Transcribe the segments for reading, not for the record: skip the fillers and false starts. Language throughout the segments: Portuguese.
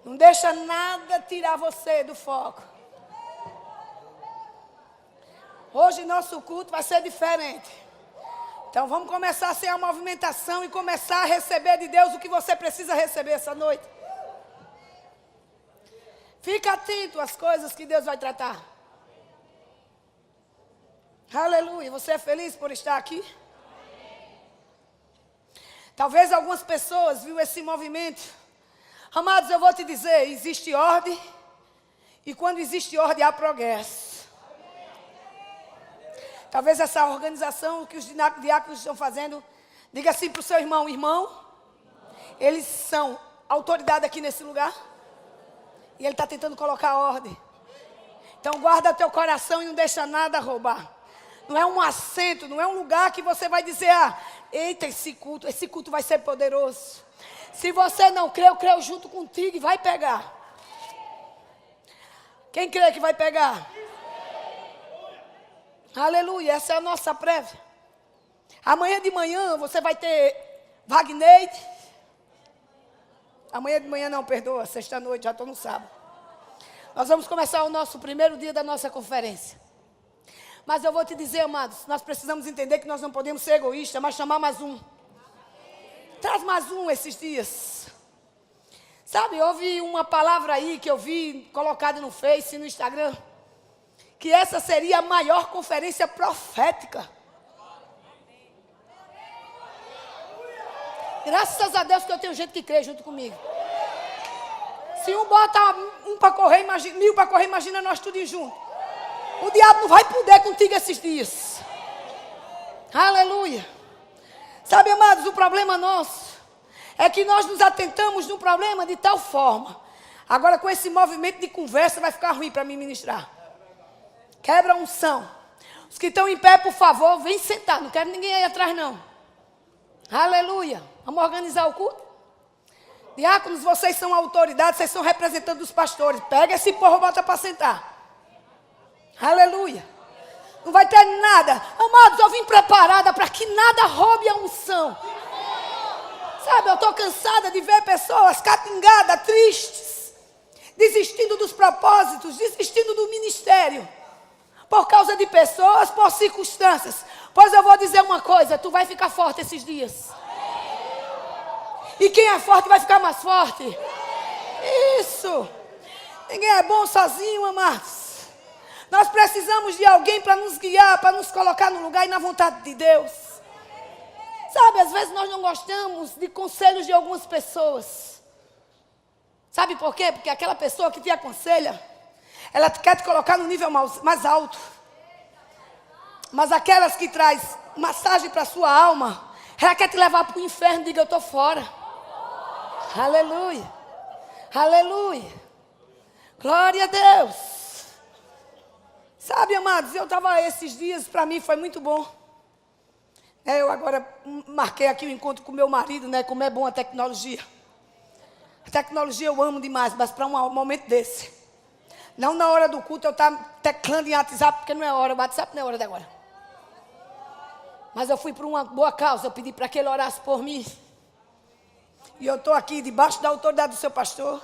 Não deixa nada tirar você do foco. Hoje nosso culto vai ser diferente. Então vamos começar a ser a movimentação e começar a receber de Deus o que você precisa receber essa noite. Fica atento às coisas que Deus vai tratar. Aleluia. Você é feliz por estar aqui? Talvez algumas pessoas viram esse movimento. Amados, eu vou te dizer, existe ordem. E quando existe ordem, há progresso. Talvez essa organização que os diáconos estão fazendo, diga assim para o seu irmão, irmão, eles são autoridade aqui nesse lugar. E ele está tentando colocar ordem. Então guarda teu coração e não deixa nada roubar. Não é um assento, não é um lugar que você vai dizer, eita, esse culto vai ser poderoso. Se você não crê, eu creio junto contigo e vai pegar. Quem crê que vai pegar? Aleluia, essa é a nossa prévia. Amanhã de manhã você vai ter Wagner. Amanhã de manhã não, perdoa, sexta-noite, já estou no sábado. Nós vamos começar o nosso primeiro dia da nossa conferência. Mas eu vou te dizer, amados, nós precisamos entender que nós não podemos ser egoístas, mas chamar mais um. Traz mais um esses dias. Sabe, houve uma palavra aí que eu vi colocada no Face, no Instagram, que essa seria a maior conferência profética. Graças a Deus que eu tenho gente que crê junto comigo. Se um bota um para correr, imagina, 1000 para correr, imagina nós tudo juntos. O diabo não vai poder contigo esses dias. Aleluia. Sabe, amados, o problema nosso é que nós nos atentamos no problema de tal forma. Agora com esse movimento de conversa vai ficar ruim para mim ministrar. Quebra a unção. Os que estão em pé, por favor, vem sentar. Não quero ninguém aí atrás, não. Aleluia. Vamos organizar o culto? Diáconos, vocês são autoridades, vocês são representantes dos pastores. Pega esse povo e bota para sentar. Aleluia. Não vai ter nada. Amados, eu vim preparada para que nada roube a unção. Sabe, eu estou cansada de ver pessoas catingadas, tristes, desistindo dos propósitos, desistindo do ministério. Por causa de pessoas, por circunstâncias. Pois eu vou dizer uma coisa, tu vai ficar forte esses dias. E quem é forte vai ficar mais forte. Isso. Ninguém é bom sozinho, amados. Nós precisamos de alguém para nos guiar, para nos colocar no lugar e na vontade de Deus. Sabe, às vezes nós não gostamos de conselhos de algumas pessoas. Sabe por quê? Porque aquela pessoa que te aconselha, ela quer te colocar no nível mais alto. Mas aquelas que traz massagem para a sua alma, ela quer te levar para o inferno. Diga, eu estou fora. Aleluia. Aleluia. Glória a Deus. Sabe, amados, eu estava esses dias, para mim foi muito bom. Eu agora marquei aqui o encontro com meu marido, né? Como é bom a tecnologia. A tecnologia eu amo demais, mas para um momento desse. Não na hora do culto eu estar teclando em WhatsApp, porque não é hora, o WhatsApp não é hora de agora. Mas eu fui por uma boa causa, eu pedi para que ele orasse por mim. E eu estou aqui debaixo da autoridade do seu pastor.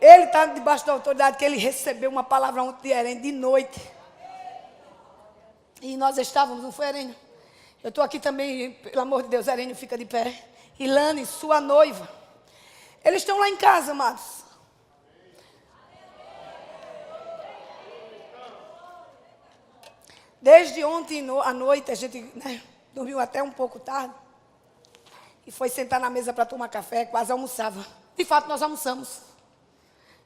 Ele está debaixo da autoridade que ele recebeu uma palavra ontem de Herênio, de noite. E nós estávamos, não foi, Herênio? Eu estou aqui também, pelo amor de Deus, Herênio fica de pé. Ilane, sua noiva. Eles estão lá em casa, amados. Desde ontem à noite, a gente dormiu até um pouco tarde. E foi sentar na mesa para tomar café, quase almoçava. De fato, nós almoçamos.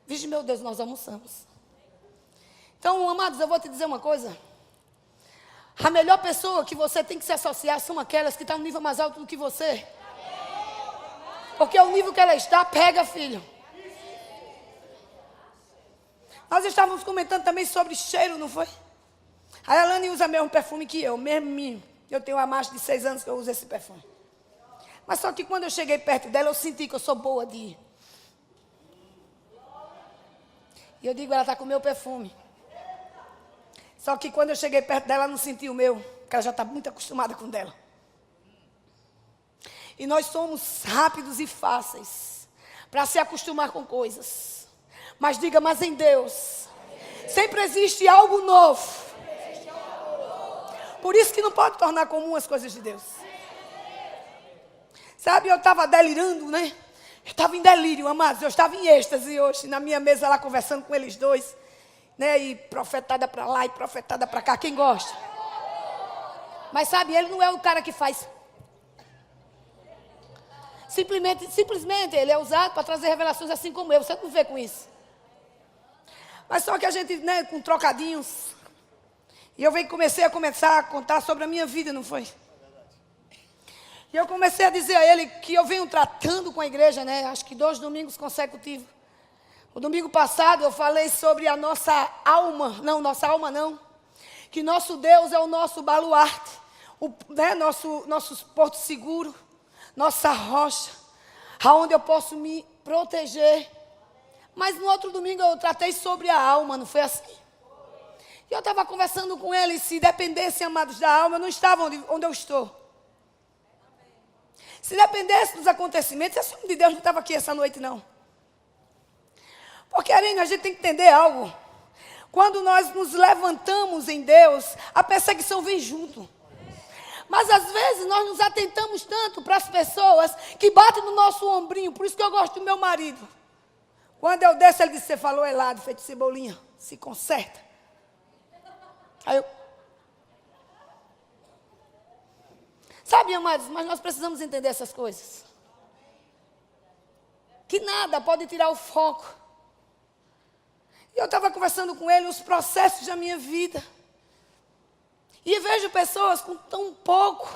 Vixe, meu Deus, nós almoçamos. Então, amados, eu vou te dizer uma coisa. A melhor pessoa que você tem que se associar são aquelas que estão no nível mais alto do que você. Porque o nível que ela está, pega, filho. Nós estávamos comentando também sobre cheiro, não foi? A Elane usa o mesmo perfume que eu, mesmo. Eu tenho há mais de 6 anos que eu uso esse perfume. Mas só que quando eu cheguei perto dela, eu senti que eu sou boa de ir. E eu digo, ela está com o meu perfume. Só que quando eu cheguei perto dela, ela não sentiu o meu. Porque ela já está muito acostumada com o dela. E nós somos rápidos e fáceis para se acostumar com coisas. Mas diga, mas em Deus sempre existe algo novo. Por isso que não pode tornar comum as coisas de Deus. Sabe, eu estava delirando, né? Eu estava em delírio, amados. Eu estava em êxtase hoje, na minha mesa lá, conversando com eles dois. Né? E profetada para lá e profetada para cá. Quem gosta? Mas sabe, ele não é o cara que faz. Simplesmente ele é usado para trazer revelações assim como eu. Você não vê com isso. Mas só que a gente, né, com trocadinhos. E eu comecei a contar sobre a minha vida, não foi? E eu comecei a dizer a ele que eu venho tratando com a igreja, né? Acho que 2 domingos consecutivos. O domingo passado eu falei sobre a nossa alma. Não, nossa alma não. Que nosso Deus é o nosso baluarte. Né, nosso porto seguro. Nossa rocha. Aonde eu posso me proteger. Mas no outro domingo eu tratei sobre a alma, não foi assim? E eu estava conversando com ele, se dependesse, amados, da alma, eu não estava onde eu estou. Se dependesse dos acontecimentos, esse homem de Deus não estava aqui essa noite, não. Porque, Arena, a gente tem que entender algo. Quando nós nos levantamos em Deus, a perseguição vem junto. Mas às vezes nós nos atentamos tanto para as pessoas que batem no nosso ombrinho. Por isso que eu gosto do meu marido. Quando eu desço, ele disse, você falou helado, feito cebolinha, se conserta. Aí eu... Sabe, amados, mas nós precisamos entender essas coisas. Que nada pode tirar o foco. E eu estava conversando com ele os processos da minha vida. E vejo pessoas com tão pouco,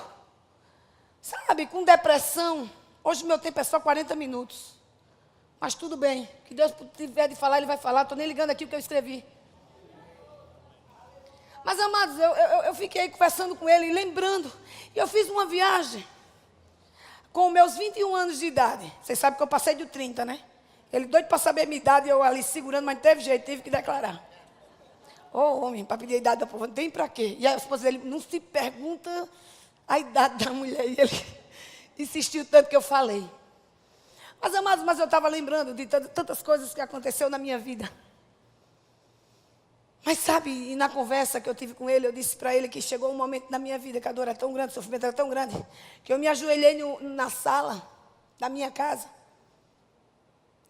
sabe, com depressão. Hoje meu tempo é só 40 minutos. Mas tudo bem, que Deus tiver de falar, Ele vai falar. Estou nem ligando aqui o que eu escrevi. Mas, amados, eu fiquei conversando com ele, lembrando. E eu fiz uma viagem com meus 21 anos de idade. Vocês sabem que eu passei de 30, né? Ele doido para saber a minha idade, eu ali segurando, mas não teve jeito, tive que declarar. Ô, homem, para pedir a idade da povo, não tem para quê? E a esposa dele, não se pergunta a idade da mulher. E ele insistiu tanto que eu falei. Mas, amados, eu estava lembrando de tantas coisas que aconteceu na minha vida. Mas sabe, e na conversa que eu tive com ele, eu disse para ele que chegou um momento na minha vida que a dor era tão grande, o sofrimento era tão grande, que eu me ajoelhei na sala da minha casa.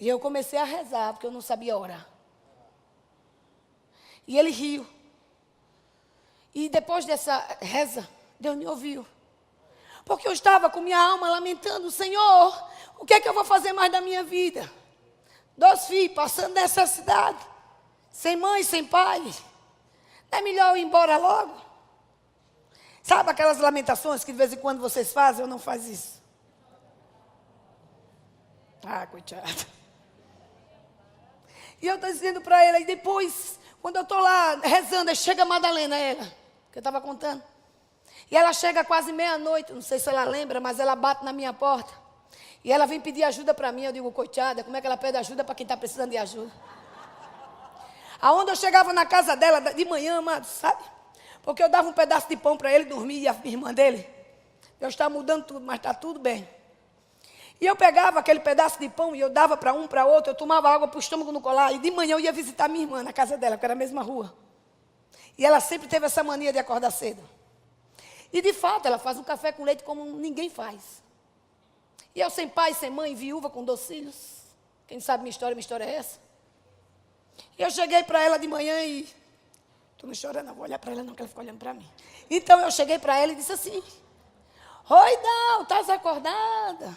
E eu comecei a rezar, porque eu não sabia orar. E ele riu. E depois dessa reza, Deus me ouviu. Porque eu estava com minha alma lamentando, Senhor, o que é que eu vou fazer mais da minha vida? 2 filhos, passando necessidade, sem mãe, sem pai. Não é melhor eu ir embora logo? Sabe aquelas lamentações que de vez em quando vocês fazem? Eu não faço isso. Ah, coitado. E eu estou dizendo para ele, e depois, quando eu estou lá rezando, aí chega a Madalena, ela, que eu estava contando. E ela chega quase meia-noite, não sei se ela lembra, mas ela bate na minha porta. E ela vem pedir ajuda para mim. Eu digo, coitada, como é que ela pede ajuda para quem está precisando de ajuda? Aonde eu chegava na casa dela de manhã, amados, sabe? Porque eu dava um pedaço de pão para ele dormir e a irmã dele. Eu estava mudando tudo, mas está tudo bem. E eu pegava aquele pedaço de pão e eu dava para um, para outro. Eu tomava água para o estômago no colar. E de manhã eu ia visitar minha irmã na casa dela, que era a mesma rua. E ela sempre teve essa mania de acordar cedo. E de fato, ela faz um café com leite como ninguém faz. E eu sem pai, sem mãe, viúva, com 2 filhos. Quem sabe minha história é essa. E eu cheguei para ela de manhã e... Tu não chora não, vou olhar para ela não, que ela fica olhando para mim. Então eu cheguei para ela e disse assim... Oi, Dal, estás acordada?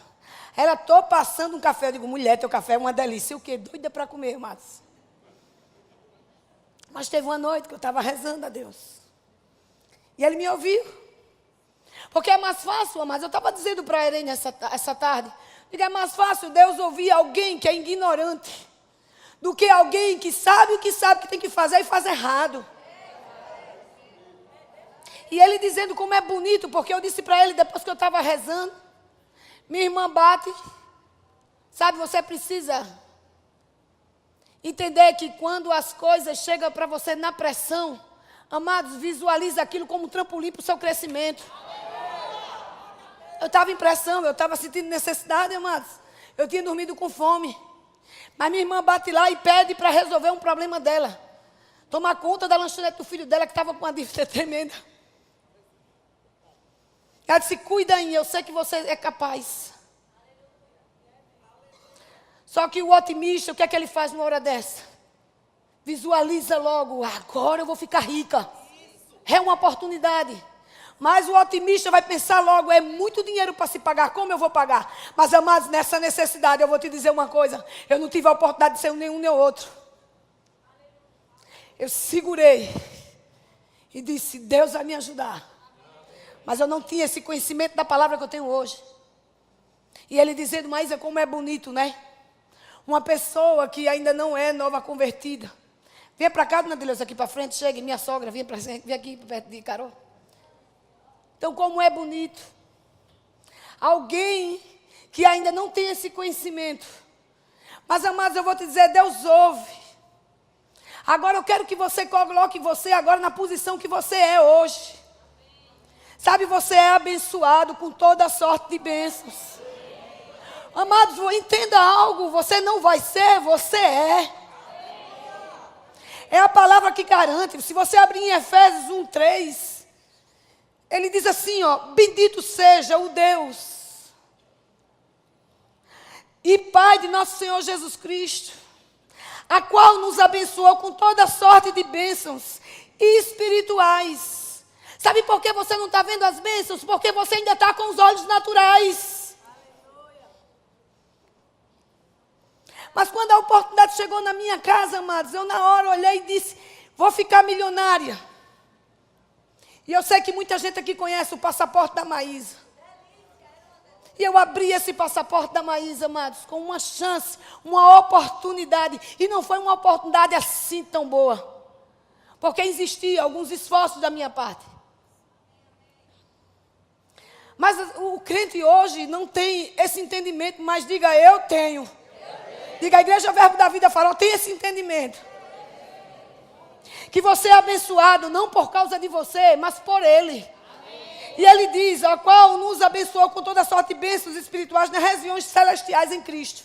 Ela, estou passando um café. Eu digo, mulher, teu café é uma delícia. O quê? Doida para comer, Matos. Mas teve uma noite que eu estava rezando a Deus. E ele me ouviu. Porque é mais fácil, mas eu estava dizendo para a Irene essa tarde. Diga, é mais fácil Deus ouvir alguém que é ignorante do que alguém que sabe o que tem que fazer e faz errado. E ele dizendo como é bonito, porque eu disse para ele depois que eu estava rezando, minha irmã bate, sabe, você precisa entender que quando as coisas chegam para você na pressão, amados, visualize aquilo como um trampolim para o seu crescimento. Eu estava em pressão, eu estava sentindo necessidade, amados. Eu tinha dormido com fome. Mas minha irmã bate lá e pede para resolver um problema dela. Tomar conta da lanchonete do filho dela, que estava com uma dívida tremenda. Ela disse, cuida aí, eu sei que você é capaz. Só que o otimista, o que é que ele faz numa hora dessa? Visualiza logo, agora eu vou ficar rica. É uma oportunidade. Mas o otimista vai pensar logo, é muito dinheiro para se pagar, como eu vou pagar? Mas, amados, nessa necessidade, eu vou te dizer uma coisa. Eu não tive a oportunidade de ser nenhum nem outro. Eu segurei e disse, Deus vai me ajudar. Mas eu não tinha esse conhecimento da palavra que eu tenho hoje. E ele dizendo, Maísa, como é bonito, né? Uma pessoa que ainda não é nova convertida. Vem para cá, dona Deus, aqui para frente, chegue, minha sogra, vem aqui perto de Carol. Então, como é bonito. Alguém que ainda não tem esse conhecimento. Mas, amados, eu vou te dizer, Deus ouve. Agora eu quero que você coloque você agora na posição que você é hoje. Sabe, você é abençoado com toda sorte de bênçãos. Amados, entenda algo, você não vai ser, você é. É a palavra que garante. Se você abrir em Efésios 1:3, ele diz assim, ó, bendito seja o Deus e Pai de nosso Senhor Jesus Cristo, a qual nos abençoou com toda sorte de bênçãos espirituais. Sabe por que você não está vendo as bênçãos? Porque você ainda está com os olhos naturais. Mas quando a oportunidade chegou na minha casa, amados, eu na hora olhei e disse, vou ficar milionária. E eu sei que muita gente aqui conhece o passaporte da Maísa. E eu abri esse passaporte da Maísa, amados, com uma chance, uma oportunidade. E não foi uma oportunidade assim tão boa. Porque existiam alguns esforços da minha parte. Mas o crente hoje não tem esse entendimento, mas diga, eu tenho. Diga, a Igreja Verbo da Vida Farol tem esse entendimento. Que você é abençoado não por causa de você, mas por Ele. Amém. E Ele diz, a qual nos abençoou com toda sorte de bênçãos espirituais nas regiões celestiais em Cristo.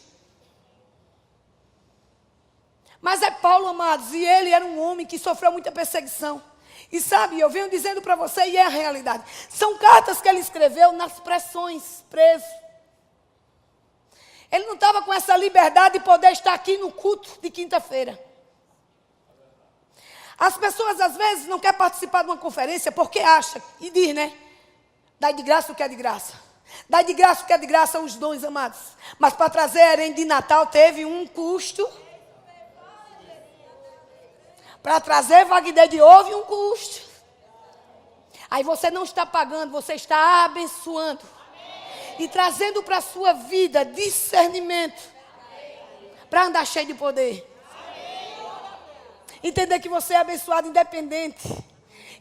Mas é Paulo, amados, e ele era um homem que sofreu muita perseguição. E sabe, eu venho dizendo para você, e é a realidade. São cartas que ele escreveu nas pressões, preso. Ele não estava com essa liberdade de poder estar aqui no culto de quinta-feira. As pessoas, às vezes, não querem participar de uma conferência porque acham, e diz, né? Dai de graça o que é de graça. Dai de graça o que é de graça os dons, amados. Mas para trazerem de Natal teve um custo. Para trazer Wagner de houve um custo. Aí você não está pagando, você está abençoando. E trazendo para a sua vida discernimento. Para andar cheio de poder. Entender que você é abençoado independente.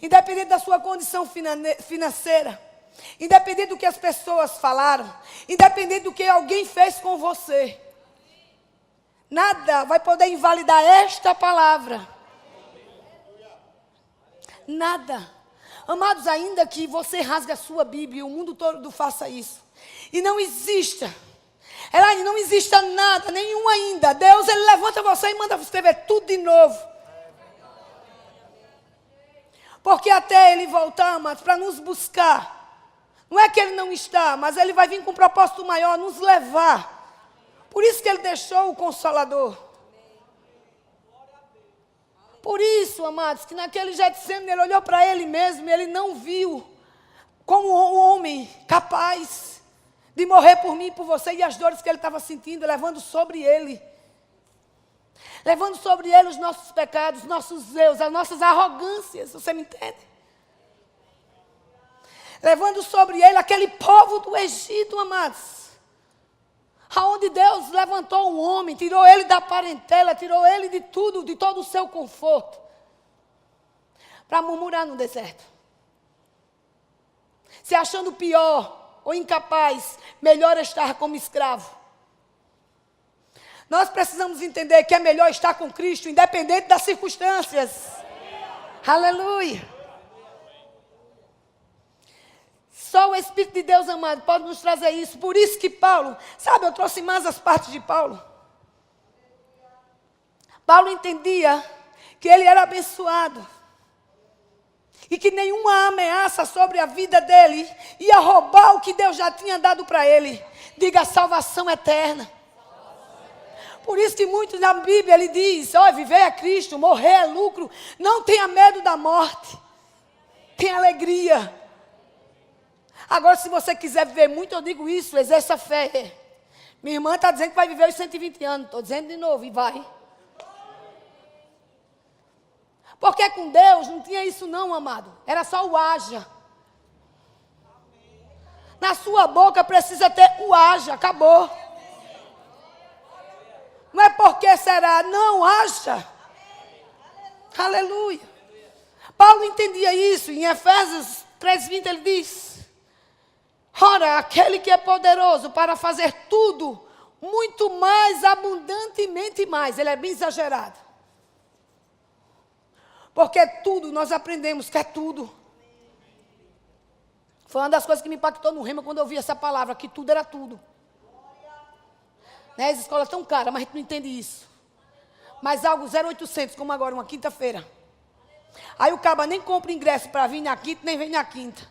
Independente da sua condição financeira. Independente do que as pessoas falaram. Independente do que alguém fez com você. Nada vai poder invalidar esta palavra. Nada. Amados, ainda que você rasgue a sua Bíblia e o mundo todo faça isso. E não exista. Elaine, não exista nada, nenhum ainda. Deus, Ele levanta você e manda escrever tudo de novo. Porque até Ele voltar, amados, para nos buscar. Não é que Ele não está, mas Ele vai vir com um propósito maior, nos levar. Por isso que Ele deixou o Consolador. Por isso, amados, que naquele Getsemane Ele olhou para Ele mesmo e Ele não viu como um homem capaz de morrer por mim e por você e as dores que Ele estava sentindo, levando sobre Ele. Levando sobre Ele os nossos pecados, nossos erros, as nossas arrogâncias, você me entende? Levando sobre Ele aquele povo do Egito, amados. Aonde Deus levantou um homem, tirou ele da parentela, tirou ele de tudo, de todo o seu conforto. Para murmurar no deserto. Se achando pior ou incapaz, melhor é estar como escravo. Nós precisamos entender que é melhor estar com Cristo, independente das circunstâncias. Aleluia. Só o Espírito de Deus, amado, pode nos trazer isso. Por isso que Paulo, sabe, eu trouxe mais as partes de Paulo. Paulo entendia que ele era abençoado. E que nenhuma ameaça sobre a vida dele ia roubar o que Deus já tinha dado para ele. Diga, salvação eterna. Por isso que muito na Bíblia ele diz, viver é Cristo, morrer é lucro. Não tenha medo da morte. Tenha alegria. Agora, se você quiser viver muito, eu digo isso, exerça fé. Minha irmã está dizendo que vai viver os 120 anos. Estou dizendo de novo, e vai. Porque com Deus não tinha isso não, amado. Era só o haja. Na sua boca precisa ter o haja, acabou. Não é porque será, não, haja. Aleluia. Paulo entendia isso. Em Efésios 3:20 ele diz: ora, aquele que é poderoso para fazer tudo, muito mais abundantemente mais. Ele é bem exagerado. Porque tudo, nós aprendemos que é tudo. Foi uma das coisas que me impactou no rema quando eu ouvi essa palavra, que tudo era tudo. Né? As escolas tão caras, mas a gente não entende isso. Mas algo 0,800, como agora, uma quinta-feira. Aí o caba nem compra ingresso para vir na quinta, nem vem na quinta.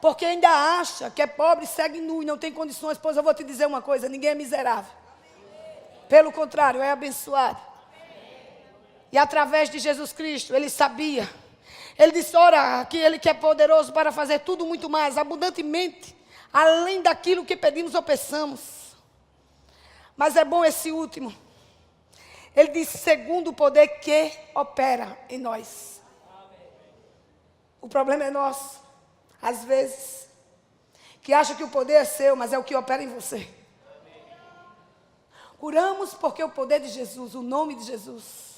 Porque ainda acha que é pobre, segue nu e não tem condições. Pois eu vou te dizer uma coisa, ninguém é miserável. Pelo contrário, é abençoado. E através de Jesus Cristo, ele sabia. Ele disse, ora, aquele que é poderoso para fazer tudo muito mais, abundantemente, além daquilo que pedimos ou pensamos. Mas é bom esse último. Ele disse, segundo o poder que opera em nós. O problema é nosso, às vezes, que acha que o poder é seu, mas é o que opera em você. Curamos porque o poder de Jesus, o nome de Jesus.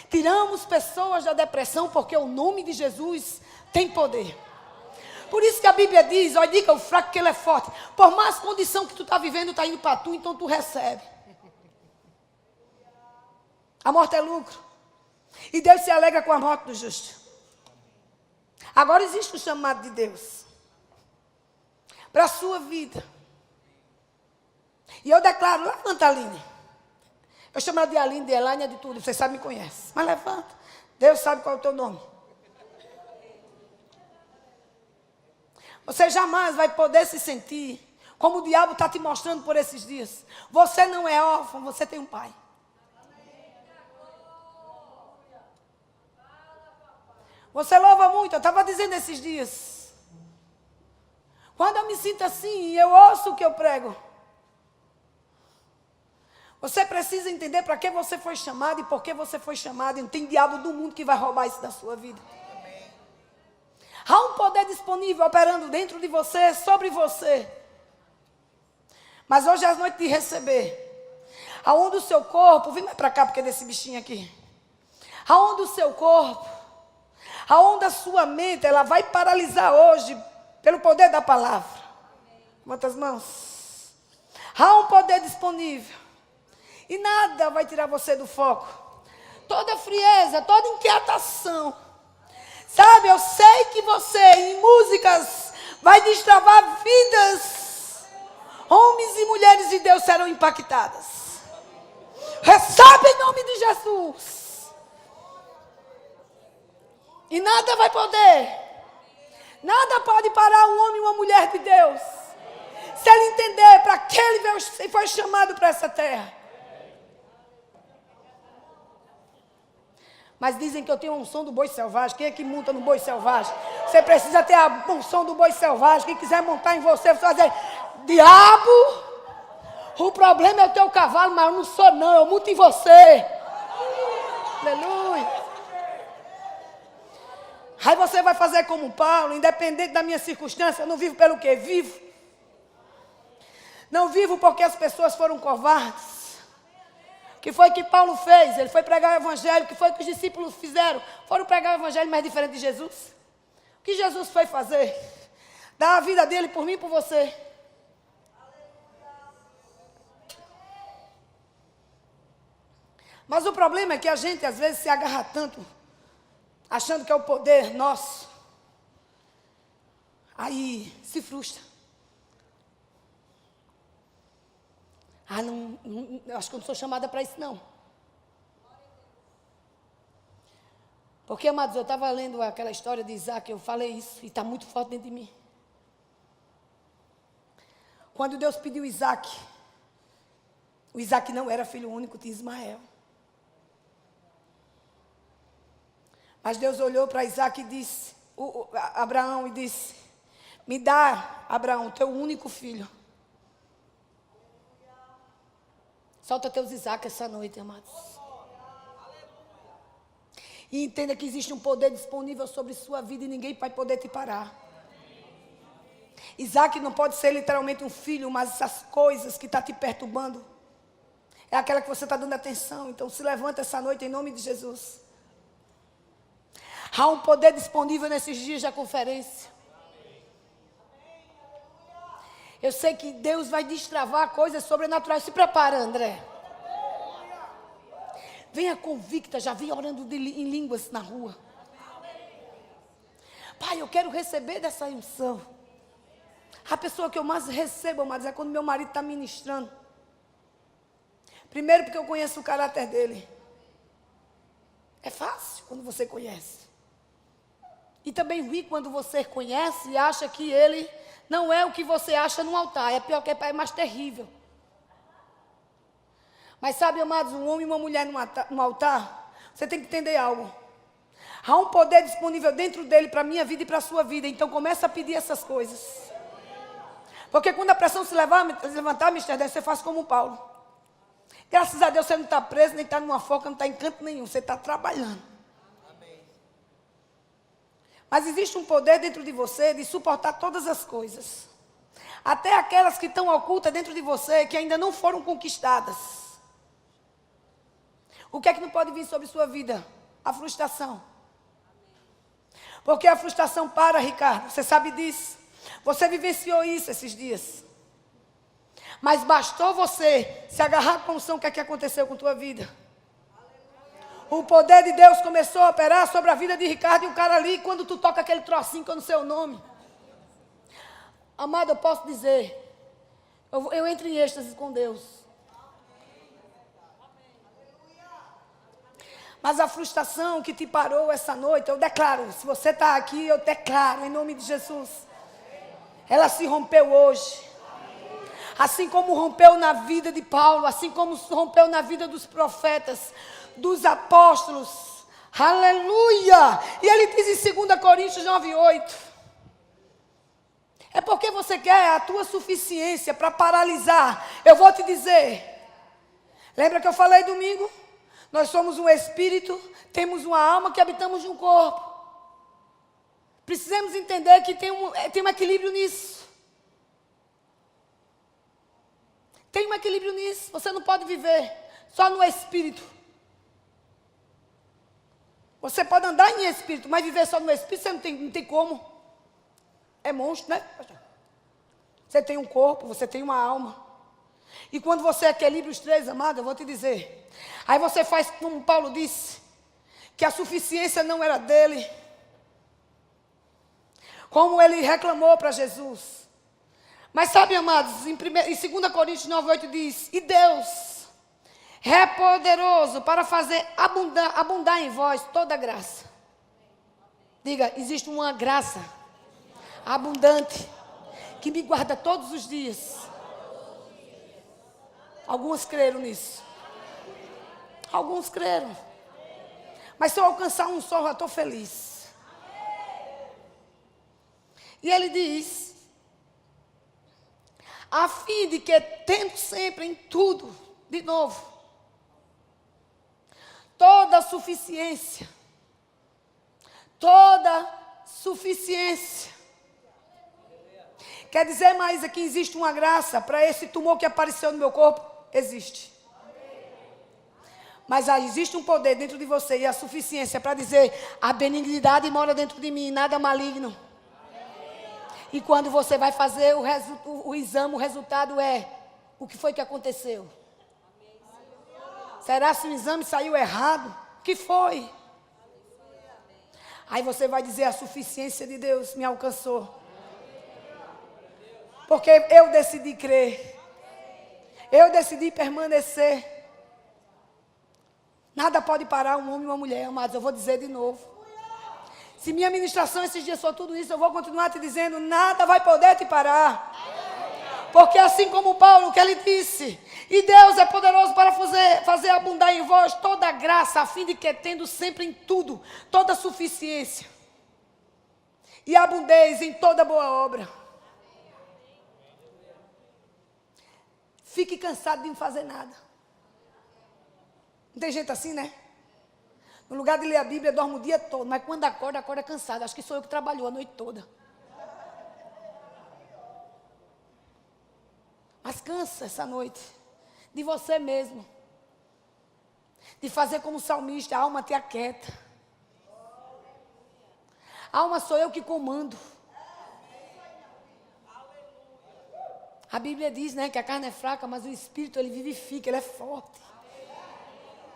Tiramos pessoas da depressão porque o nome de Jesus tem poder. Por isso que a Bíblia diz, olha, diga o fraco que ele é forte. Por mais condição que tu está vivendo, está indo para tu, então tu recebe. A morte é lucro. E Deus se alegra com a morte do justo. Agora existe o chamado de Deus para a sua vida. E eu declaro, levanta, Aline. Eu chamo ela de Aline, de Elaine, de tudo. Vocês sabem, me conhecem. Mas levanta. Deus sabe qual é o teu nome. Você jamais vai poder se sentir como o diabo está te mostrando por esses dias. Você não é órfão, você tem um pai. Você louva muito, eu estava dizendo esses dias. Quando eu me sinto assim, eu ouço o que eu prego. Você precisa entender para que você foi chamado e por que você foi chamado. E não tem diabo do mundo que vai roubar isso da sua vida. Há um poder disponível operando dentro de você, sobre você. Mas hoje é a noite de receber. Aonde o seu corpo, vem mais para cá porque é desse bichinho aqui. Aonde o seu corpo, aonde a sua mente, ela vai paralisar hoje pelo poder da palavra. Quantas mãos? Há um poder disponível. E nada vai tirar você do foco. Toda frieza, toda inquietação. Sabe, eu sei que você, em músicas, vai destravar vidas. Homens e mulheres de Deus serão impactadas. Recebe em nome de Jesus. E nada vai poder. Nada pode parar um homem e uma mulher de Deus. Se ele entender para que ele foi chamado para essa terra. Mas dizem que eu tenho a unção do boi selvagem. Quem é que monta no boi selvagem? Você precisa ter a unção do boi selvagem. Quem quiser montar em você, você vai dizer, diabo, o problema é o teu cavalo, mas eu não sou não, eu monto em você. Aleluia. Aí você vai fazer como Paulo, independente da minha circunstância, eu não vivo pelo que vivo. Não vivo porque as pessoas foram covardes. O que foi que Paulo fez? Ele foi pregar o evangelho. O que foi que os discípulos fizeram? Foram pregar o evangelho mais diferente de Jesus. O que Jesus foi fazer? Dar a vida dele por mim e por você. Mas o problema é que a gente às vezes se agarra tanto, achando que é o poder nosso, Aí se frustra. Eu acho que eu não sou chamada para isso, não. Porque, amados, eu estava lendo aquela história de Isaac, eu falei isso, e está muito forte dentro de mim. Quando Deus pediu Isaac, o Isaac não era filho único de Ismael. Mas Deus olhou para Isaac e disse, Abraão, e disse, me dá, Abraão, teu único filho. Solta teus Isaac essa noite, amados. E entenda que existe um poder disponível sobre sua vida e ninguém vai poder te parar. Isaac não pode ser literalmente um filho, mas essas coisas que estão te perturbando, é aquela que você está dando atenção. Então se levanta essa noite em nome de Jesus. Há um poder disponível nesses dias da conferência. Eu sei que Deus vai destravar coisas sobrenaturais. Se prepara, André. Venha convicta, já vi orando em línguas na rua. Pai, eu quero receber dessa unção. A pessoa que eu mais recebo, amados, é quando meu marido está ministrando. Primeiro porque eu conheço o caráter dele. É fácil quando você conhece. E também ruim quando você conhece e acha que ele não é o que você acha no altar. É pior que é mais terrível. Mas sabe, amados, um homem e uma mulher no altar, você tem que entender algo. Há um poder disponível dentro dele para a minha vida e para a sua vida. Então começa a pedir essas coisas. Porque quando a pressão se levantar, Mr. Dez, você faz como Paulo. Graças a Deus você não está preso, nem está numa foca, não está em canto nenhum. Você está trabalhando. Mas existe um poder dentro de você de suportar todas as coisas. Até aquelas que estão ocultas dentro de você, que ainda não foram conquistadas. O que é que não pode vir sobre sua vida? A frustração. Porque a frustração para, Ricardo, você sabe disso. Você vivenciou isso esses dias. Mas bastou você se agarrar com a unção, o que é que aconteceu com tua vida? O poder de Deus começou a operar sobre a vida de Ricardo e o cara ali, quando tu toca aquele trocinho que eu não sei o nome. Amado, eu posso dizer, eu entro em êxtase com Deus. Mas a frustração que te parou essa noite, eu declaro, se você está aqui, eu declaro em nome de Jesus. Ela se rompeu hoje. Assim como rompeu na vida de Paulo, assim como rompeu na vida dos profetas, dos apóstolos. Aleluia! E ele diz em 2 Coríntios 9:8. É porque você quer a tua suficiência para paralisar. Eu vou te dizer. Lembra que eu falei domingo? Nós somos um espírito, temos uma alma que habitamos num corpo. Precisamos entender que tem um equilíbrio nisso. Tem um equilíbrio nisso. Você não pode viver só no espírito. Você pode andar em espírito, mas viver só no espírito, você não tem como. É monstro, né? Você tem um corpo, você tem uma alma. E quando você equilibra os três, amado, eu vou te dizer. Aí você faz como Paulo disse, que a suficiência não era dele. Como ele reclamou para Jesus. Mas sabe, amados, em 2 Coríntios 9:8 diz, e Deus é poderoso para fazer abundar em vós toda graça. Diga, existe uma graça abundante que me guarda todos os dias. Alguns creram nisso. Alguns creram. Mas se eu alcançar um só, eu estou feliz. E ele diz, a fim de que, tendo sempre em tudo, de novo, toda suficiência, quer dizer mais aqui, existe uma graça para esse tumor que apareceu no meu corpo? Existe. Mas existe um poder dentro de você e a suficiência para dizer, a benignidade mora dentro de mim, nada maligno. E quando você vai fazer o exame, o resultado é, o que foi que aconteceu? Será se o exame saiu errado? O que foi? Aí você vai dizer, a suficiência de Deus me alcançou. Porque eu decidi crer. Eu decidi permanecer. Nada pode parar um homem e uma mulher, amados. Eu vou dizer de novo. Se minha ministração esses dias for tudo isso, eu vou continuar te dizendo, nada vai poder te parar. Porque assim como Paulo, que ele disse, e Deus é poderoso para fazer abundar em vós toda a graça, a fim de que, tendo sempre em tudo, toda suficiência, e abundeis em toda boa obra. Fique cansado de não fazer nada. Não tem gente assim, né? No lugar de ler a Bíblia, dorme o dia todo, mas quando acorda cansado. Acho que sou eu que trabalhou a noite toda. Mas cansa essa noite de você mesmo. De fazer como o salmista, a alma te aquieta. A alma sou eu que comando. A Bíblia diz, né, que a carne é fraca, mas o Espírito, ele vivifica, ele é forte.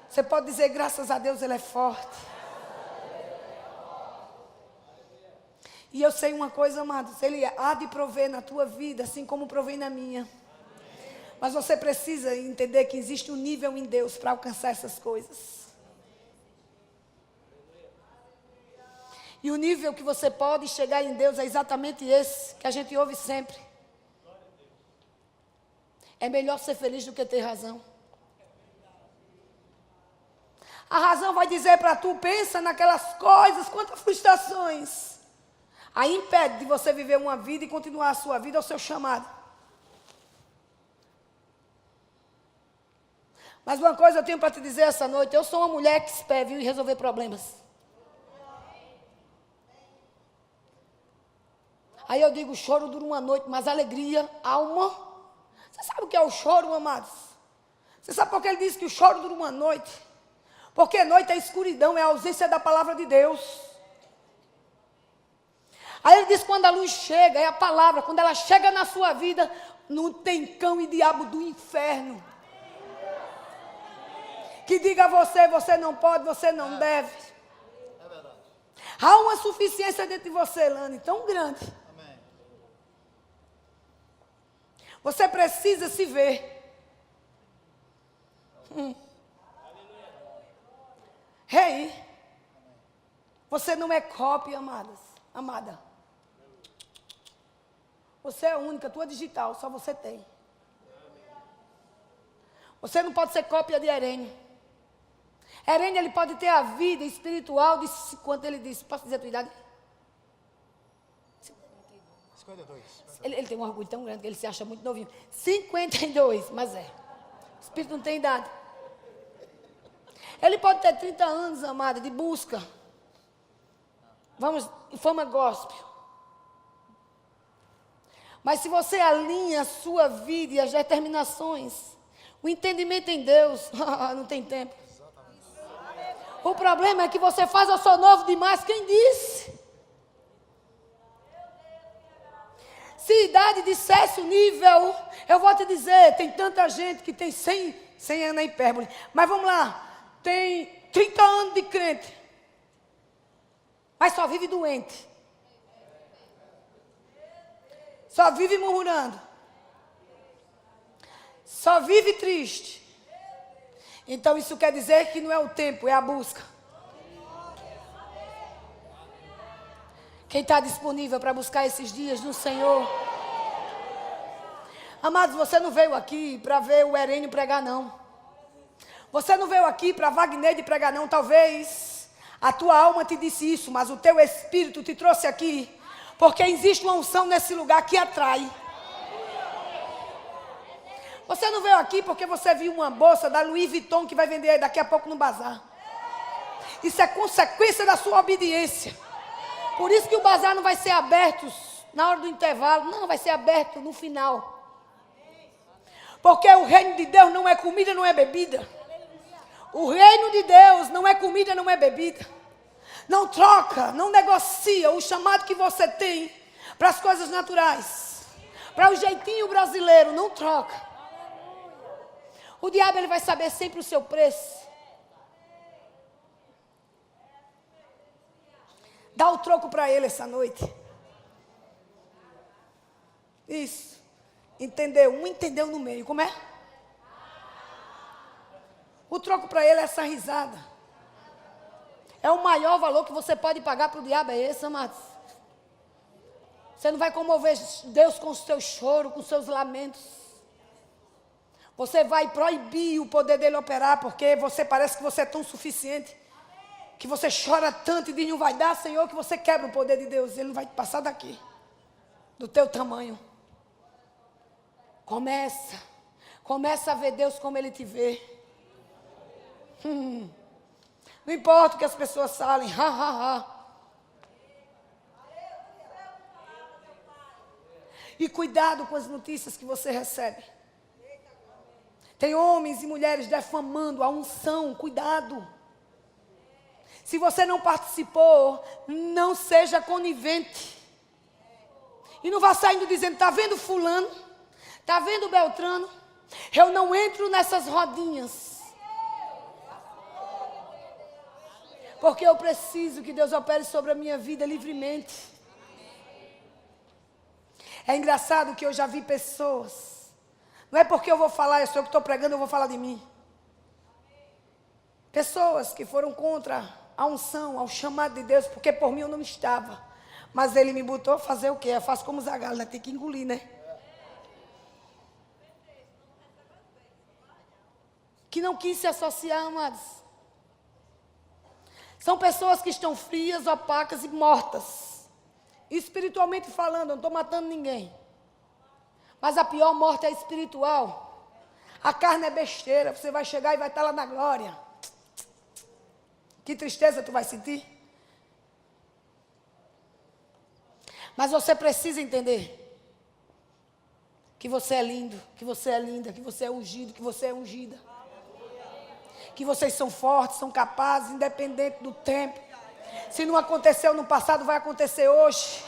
Você pode dizer, graças a Deus, ele é forte. E eu sei uma coisa, amados, ele há de prover na tua vida, assim como provém na minha. Mas você precisa entender que existe um nível em Deus para alcançar essas coisas. E o nível que você pode chegar em Deus é exatamente esse, que a gente ouve sempre. É melhor ser feliz do que ter razão. A razão vai dizer para tu, pensa naquelas coisas, quantas frustrações. Aí impede de você viver uma vida e continuar a sua vida, o seu chamado. Mas uma coisa eu tenho para te dizer essa noite, eu sou uma mulher que espera, viu, em resolver problemas. Aí eu digo, o choro dura uma noite, mas a alegria, alma. Você sabe o que é o choro, amados? Você sabe por que ele diz que o choro dura uma noite? Porque noite é escuridão, é a ausência da palavra de Deus. Aí ele diz, quando a luz chega, é a palavra, quando ela chega na sua vida, não tem cão e diabo do inferno que diga a você, você não pode, você não deve. É verdade. Há uma suficiência dentro de você, Lani, tão grande. Amém. Você precisa se ver. Rei, você não é cópia, amada. Você é única, tua digital, só você tem. Você não pode ser cópia de Herênio. Herênio, ele pode ter a vida espiritual de quanto ele disse. Posso dizer a tua idade? 52. Ele tem um orgulho tão grande que ele se acha muito novinho. 52, mas é. O espírito não tem idade. Ele pode ter 30 anos, amada, de busca. Vamos, fama gospel. Mas se você alinha a sua vida e as determinações, o entendimento em Deus, não tem tempo. O problema é que você faz, eu sou novo demais, quem disse? Se idade dissesse o nível, eu vou te dizer, tem tanta gente que tem 100 anos na hipérbole. Mas vamos lá, tem 30 anos de crente, mas só vive doente. Só vive murmurando. Só vive triste. Então isso quer dizer que não é o tempo, é a busca. Quem está disponível para buscar esses dias no Senhor? Amados, você não veio aqui para ver o Herênio pregar, não. Você não veio aqui para Wagner de pregar, não. Talvez a tua alma te disse isso, mas o teu espírito te trouxe aqui porque existe uma unção nesse lugar que atrai. Você não veio aqui porque você viu uma bolsa da Louis Vuitton que vai vender daqui a pouco no bazar. Isso é consequência da sua obediência. Por isso que o bazar não vai ser aberto na hora do intervalo. Não, vai ser aberto no final. Porque o reino de Deus não é comida, não é bebida. O reino de Deus não é comida, não é bebida. Não troca, não negocia o chamado que você tem para as coisas naturais. Para o jeitinho brasileiro, não troca. O diabo, ele vai saber sempre o seu preço. Dá o troco para ele essa noite. Isso. Entendeu? Um entendeu no meio. Como é? O troco para ele é essa risada. É o maior valor que você pode pagar para o diabo, é esse, amados. Você não vai comover Deus com o seu choro, com os seus lamentos. Você vai proibir o poder dele operar, porque você parece que você é tão suficiente, que você chora tanto e diz, não vai dar, Senhor, que você quebra o poder de Deus. Ele não vai passar daqui, do teu tamanho. Começa a ver Deus como Ele te vê. Não importa o que as pessoas falem, E cuidado com as notícias que você recebe. Tem homens e mulheres defamando a unção, cuidado. Se você não participou, não seja conivente. E não vá saindo dizendo, está vendo fulano? Está vendo Beltrano? Eu não entro nessas rodinhas. Porque eu preciso que Deus opere sobre a minha vida livremente. É engraçado que eu já vi pessoas. Não é porque eu vou falar, eu sou eu que estou pregando, eu vou falar de mim. Pessoas que foram contra a unção, ao chamado de Deus, porque por mim eu não estava. Mas Ele me botou a fazer o quê? Eu faço como Zagalo, né? Tem que engolir, né? Que não quis se associar, amados. São pessoas que estão frias, opacas e mortas. Espiritualmente falando, eu não estou matando ninguém. Mas a pior morte é espiritual. A carne é besteira, você vai chegar e vai estar lá na glória. Que tristeza tu vai sentir. Mas você precisa entender que você é lindo, que você é linda, que você é ungido, que você é ungida. Que vocês são fortes, são capazes, independente do tempo. Se não aconteceu no passado, vai acontecer hoje.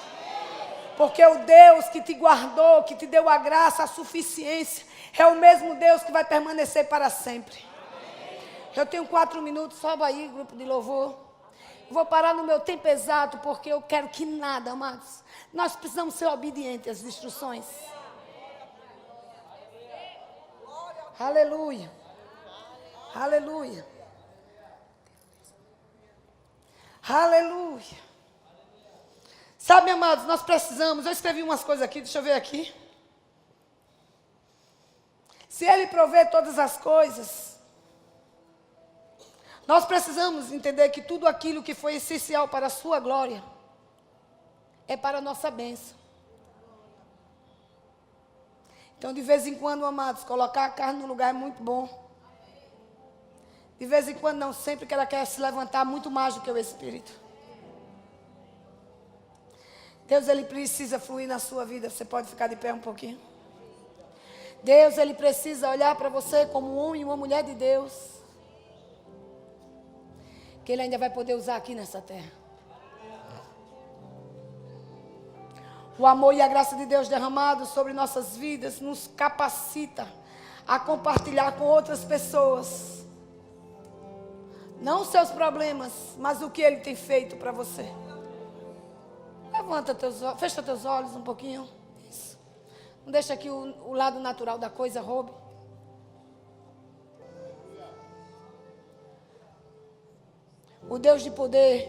Porque o Deus que te guardou, que te deu a graça, a suficiência, é o mesmo Deus que vai permanecer para sempre. Eu tenho 4 minutos, sobe aí, grupo de louvor. Eu vou parar no meu tempo exato, porque eu quero que nada, amados. Nós precisamos ser obedientes às instruções. Aleluia. Aleluia. Aleluia. Sabe, amados, nós precisamos. Eu escrevi umas coisas aqui, deixa eu ver aqui. Se Ele prover todas as coisas, nós precisamos entender que tudo aquilo que foi essencial para a sua glória é para a nossa bênção. Então, de vez em quando, amados, colocar a carne no lugar é muito bom. De vez em quando, não sempre, que ela quer se levantar muito mais do que o Espírito. Deus, Ele precisa fluir na sua vida. Você pode ficar de pé um pouquinho? Deus, Ele precisa olhar para você como um homem e uma mulher de Deus. Que Ele ainda vai poder usar aqui nessa terra. O amor e a graça de Deus derramado sobre nossas vidas nos capacita a compartilhar com outras pessoas. Não os seus problemas, mas o que Ele tem feito para você. Levanta teus olhos, fecha teus olhos um pouquinho. Isso. Não deixa que o lado natural da coisa roube. O Deus de poder,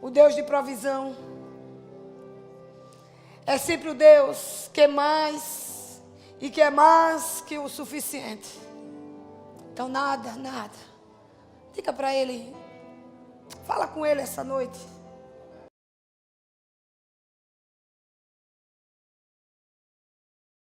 o Deus de provisão, é sempre o Deus que é mais e que é mais que o suficiente. Então nada. Diga para Ele, fala com Ele essa noite.